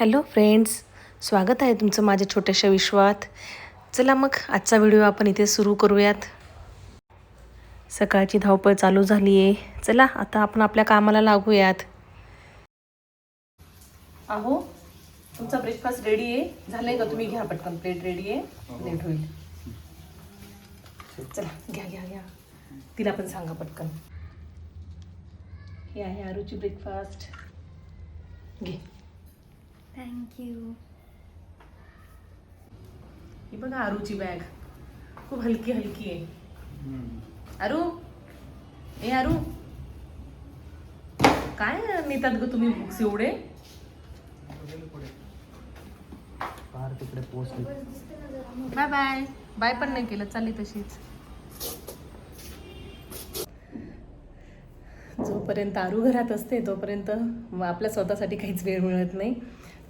Hello friends, स्वागत आहे तुमचं माझ्या छोट्याशा विश्वात. चला मग आजचा व्हिडिओ आपण इथे सुरू करूयात. सकाळची धावपळ चालू झाली आहे. चला आता आपण आपल्या कामाला लागूयात. अहो, तुमचा ब्रेकफास्ट रेडी आहे. झालंय का? तुम्ही घ्या पटकन, प्लेट रेडी आहे, लेट होईल. चला घ्या घ्या घ्या, तिला पण सांगा पटकन. हे आहे आरूची ब्रेकफास्ट. घे. थँक्यू. ही बघा आरूची बॅग, खूप हलकी हलकी आहे. आरू, ए आरू, काय नेतात ग तुम्ही बुक्स एवढे? Bye bye. बाय पण नाही केलं, चालली तशीच. जोपर्यंत आरू घरात असते तोपर्यंत आपल्या स्वतःसाठी काहीच वेळ मिळत नाही.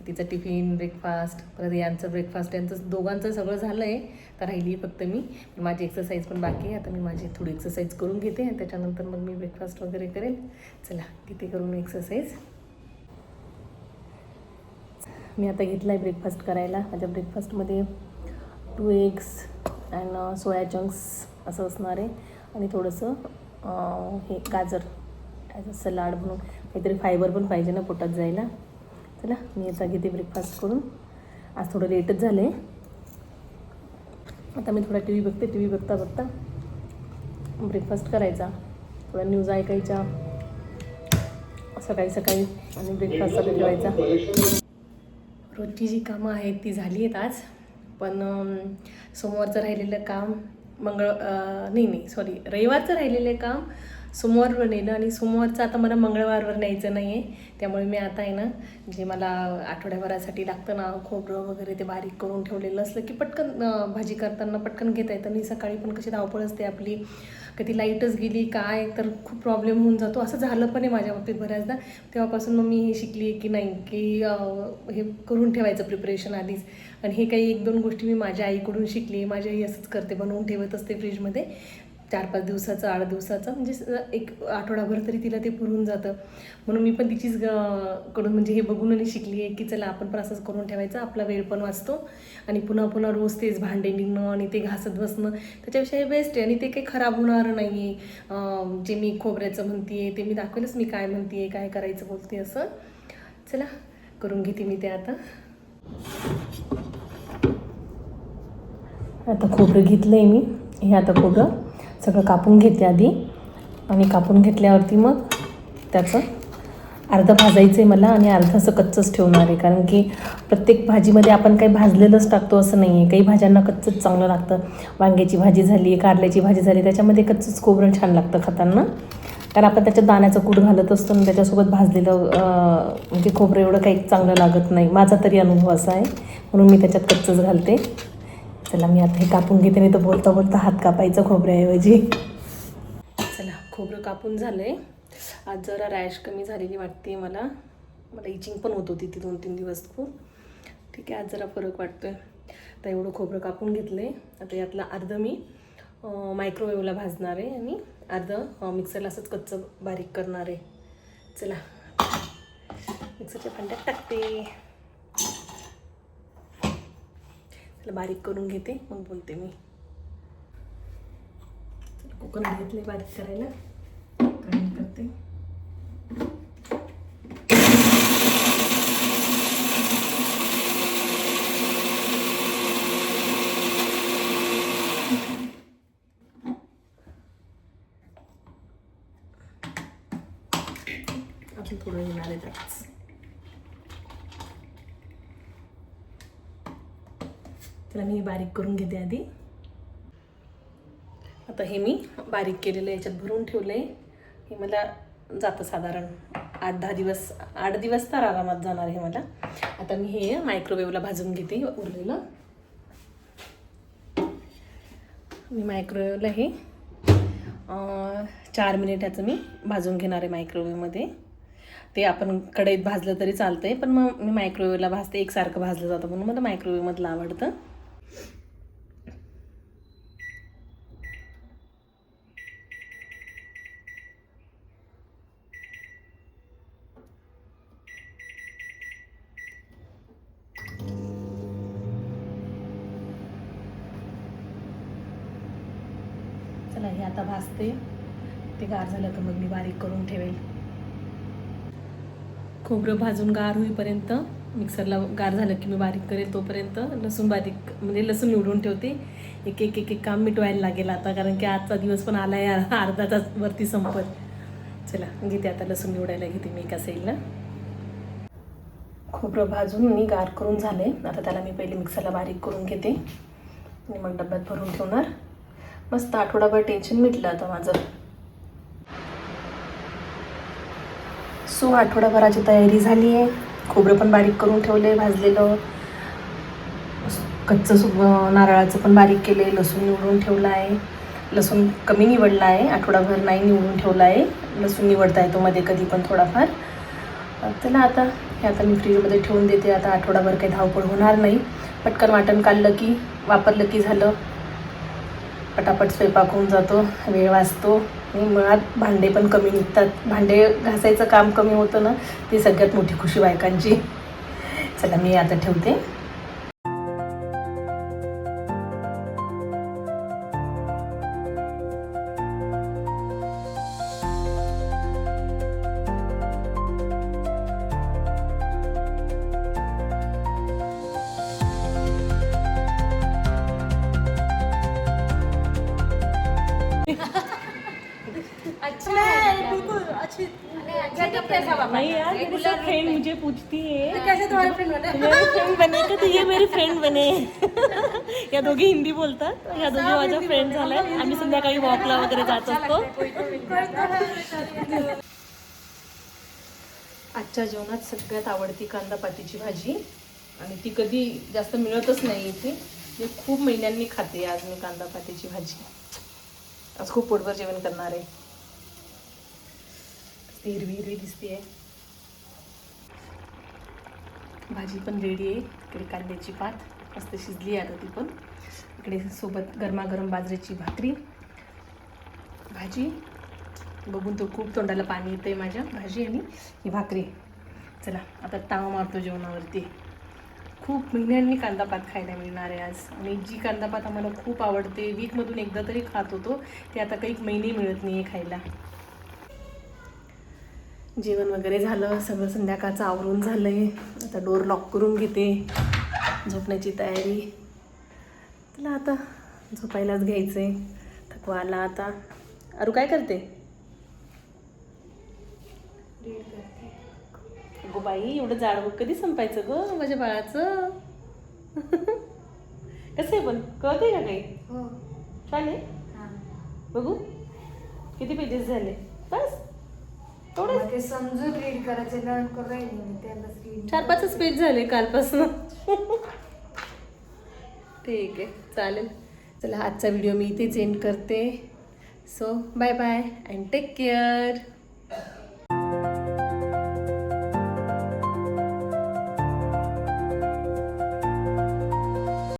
तिचं टिफिन, ब्रेकफास्ट, परत यांचं ब्रेकफास्ट, यांचं दोघांचं सगळं झालं आहे. तर राहिली फक्त मी. माझी एक्सरसाइज पण बाकी आहे. आता मी माझी थोडी एक्सरसाइज करून घेते आणि त्याच्यानंतर मग मी ब्रेकफास्ट वगैरे करेल. चला किती करून एक्सरसाइज. मी आता घेतला आहे ब्रेकफास्ट करायला. माझ्या ब्रेकफास्टमध्ये 2 एग्स अँड सोया चंक्स असं असणार आहे आणि थोडंसं हे गाजर ॲज अ सलाड म्हणून. काहीतरी फायबर पण पाहिजे ना पोटात जायला. चला मी आता घेते ब्रेकफास्ट करून. आज थोडं लेटच झालं आहे. आता मी थोडा टी व्ही बघते. टी व्ही बघता बघता ब्रेकफास्ट करायचा, थोड्या न्यूज ऐकायच्या सकाळी सकाळी आणि ब्रेकफास्ट चालू ठेवायचा. रोजची जी कामं आहेत ती झाली आहेत आज. पण सोमवारचं राहिलेलं काम रविवारचं राहिलेलं काम सोमवारवर नेलं आणि सोमवारचं आता मला मंगळवारवर न्यायचं नाही आहे. त्यामुळे मी आता आहे ना, जे मला आठवड्याभरासाठी लागतं ना, खोबरं वगैरे ते बारीक करून ठेवलेलं असलं की पटकन भाजी करताना पटकन घेता येतं. आणि सकाळी पण कशी धावपळ असते आपली, कधी लाईटच गेली काय तर खूप प्रॉब्लेम होऊन जातो. असं झालं पण आहे माझ्या बाबतीत बऱ्याचदा. तेव्हापासून मग मी हे शिकली आहे की नाही, की हे करून ठेवायचं प्रिपरेशन आधीच. आणि हे काही 1-2 गोष्टी मी माझ्या आईकडून शिकली. माझी आई असंच करते, बनवून ठेवत असते फ्रीजमध्ये 4-5 दिवसाचं, 8 दिवसाचं, म्हणजे 1 आठवडाभर तरी तिला ते पुरून जातं. म्हणून मी पण तिचीच कडून म्हणजे हे बघून आणि शिकली आहे की चला आपण पण असंच करून ठेवायचं. आपला वेळ पण वाचतो आणि पुन्हा पुन्हा रोज तेच भांडे निघणं आणि ते घासत बसणं त्याच्यापेक्षा हे बेस्ट आहे. आणि ते काही खराब होणार नाही आहे. जे मी खोबऱ्याचं म्हणते आहे ते मी दाखवेलच मी काय म्हणते आहे, काय करायचं बोलते असं. चला करून घेते मी ते आता. आता खोबरं घेतलं आहे मी. हे आता खोबरं सगळं कापून घेते आधी आणि कापून घेतल्यावरती मग त्याचं अर्धं भाजायचं आहे मला आणि अर्धं असं कच्चंच ठेवणार आहे. कारण की प्रत्येक भाजीमध्ये आपण काही भाजलेलंच टाकतो असं नाही आहे. काही भाज्यांना कच्चंच चांगलं लागतं. वांग्याची भाजी झाली, कारल्याची भाजी झाली, त्याच्यामध्ये कच्चंच खोबरं छान लागतं खाताना. कारण आपण त्याच्यात दाण्याचं कूट घालत असतो आणि त्याच्यासोबत भाजलेलं म्हणजे खोबरं एवढं काही चांगलं लागत नाही. माझा तरी अनुभव असा आहे, म्हणून मी त्याच्यात कच्चंच घालते. चला मी आता हे कापून घेते, नाही तर बोलता बोलता हात कापायचं खोबऱ्याऐवजी. चला खोबरं कापून झालं आहे. आज जरा रॅश कमी झालेली वाटते मला. इचिंग पण होत होती ती 2-3 दिवस खूप. ठीक आहे, आज जरा फरक वाटतो आहे. आता एवढं खोबरं कापून घेतलं आहे. आता यातलं अर्धं मी मायक्रोवेव्हला भाजणार आहे आणि अर्धं मिक्सरला असंच कच्चं बारीक करणार आहे. चला मिक्सरच्या भांड्यात टाकते. त्याला बारीक करून घेते, मग बोलते मी. कुकर घेतले बारीक करायला, ग्राइंड करते. आपण थोडं येणार आहे त्याच. त्याला मी बारीक करून घेते आधी. आता हे मी बारीक केलेलं याच्यात भरून ठेवलं आहे. हे मला जातं साधारण 8-10 दिवस. 8 दिवस तर आरामात जाणार आहे मला. आता मी हे मायक्रोवेव्हला भाजून घेते उरलेलं. मी मायक्रोवेव्हला हे 4 मिनिटाचं मी भाजून घेणार आहे मायक्रोवेव्हमध्ये. ते आपण कढईत भाजलं तरी चालतं आहे, पण मग मी मायक्रोवेव्हला भाजते. एकसारखं भाजलं जातं म्हणून मला मायक्रोवेव्हमधलं आवडतं. आता भाजते, ते गार झालं तर मग मी बारीक करून ठेवेल. खोबरं भाजून गार होईपर्यंत मिक्सरला गार झालं की मी बारीक करेल, तोपर्यंत लसूण बारीक म्हणजे लसूण निवडून ठेवते. एक एक एक एक काम मिटवायला लागेल आता, कारण की आजचा दिवस पण आला आहे, अर्धा तास वरती संपत. चला घेते आता लसूण निवडायला घेते मी एका साईडला. खोबरं भाजून मी गार करून झाले, आता त्याला मी पहिले मिक्सरला बारीक करून घेते आणि मग डब्यात भरून ठेवणार. मस्त आठवडाभर टेन्शन मिटलं आता माझं. सो आठवडाभराची तयारी झाली आहे. खोबरं पण बारीक करून ठेवले, भाजलेलं. कच्चं नारळाचं पण बारीक केले, लसूण निवडून ठेवला आहे. लसूण कमी निवडला आहे, आठवडाभर नाही निवडून ठेवला आहे. लसूण निवडता येतो मध्ये कधी पण थोडाफार. त्याला आता हे आता मी फ्रीजमध्ये ठेवून देते. आता आठवडाभर काही धावपळ होणार नाही. पटकन वाटण काढलं की वापरलं की झालं, पटापट स्वयंपाक होऊन जातो, वेळ वाचतो आणि मुळात भांडे पण कमी निघतात. भांडे घासायचं काम कमी होतं ना, ती सगळ्यात मोठी खुशी बायकांची. चला मी आता ठेवते. नहीं यार, मेरी सब फ्रेंड मुझे पूछती है कैसे तुम्हारे फ्रेंड बने, मेरे फ्रेंड बने का, तो ये मेरे फ्रेंड बने. या दोघी हिंदी बोलतात, या दोघी माझ्या फ्रेंड झाल्या. आम्ही संध्याकाळी वॉकला वगैरे जात असतो. आजच्या जेवणात सगळ्यात आवडती कांदापातीची भाजी, आणि ती कधी जास्त मिळतच नाही इथे. मी खूप महिन्यांनी खाते आज मी कांदापातीची भाजी. आज खूप पोटभर जेवण करणार आहे. हिरवी हिरवी दिसते. भाजी पण रेडी आहे. इकडे कांद्याची पात मस्त शिजली आता ती पण. इकडे सोबत गरमागरम बाजरीची भाकरी, भाजी बघून तो खूप तोंडाला पाणी येतंय माझ्या. भाजी आणि ही भाकरी. चला आता ताव मारतो जेवणावरती. खूप महिन्यांनी कांदापात खायला मिळणार आहे आज. आणि जी कांदापात आम्हाला खूप आवडते, वीकमधून एकदा तरी खात होतो, ते आता काही महिने मिळत नाही आहे खायला. जेवण वगैरे झालं, सगळं संध्याकाळचं आवरून झालं आहे. आता डोर लॉक करून घेते, झोपण्याची तयारी. त्याला आता झोपायलाच घ्यायचं आहे, थकवा आला आता. अरू काय करते? गो बाई, एवढं जाड कधी संपायचं गं माझ्या बाळाचं? कसं आहे पण, कळते का काही? हो. छान आहे. बघू किती पेजेस झाले. बस थोडं ते समजून रीड करायचे, लर्न करून राहिले मी त्याला. 4-5 पेज झाले कालपासून. ठीक आहे, चालेल. चला आजचा व्हिडिओ मी इथेच एंड करते. So bye bye and take care.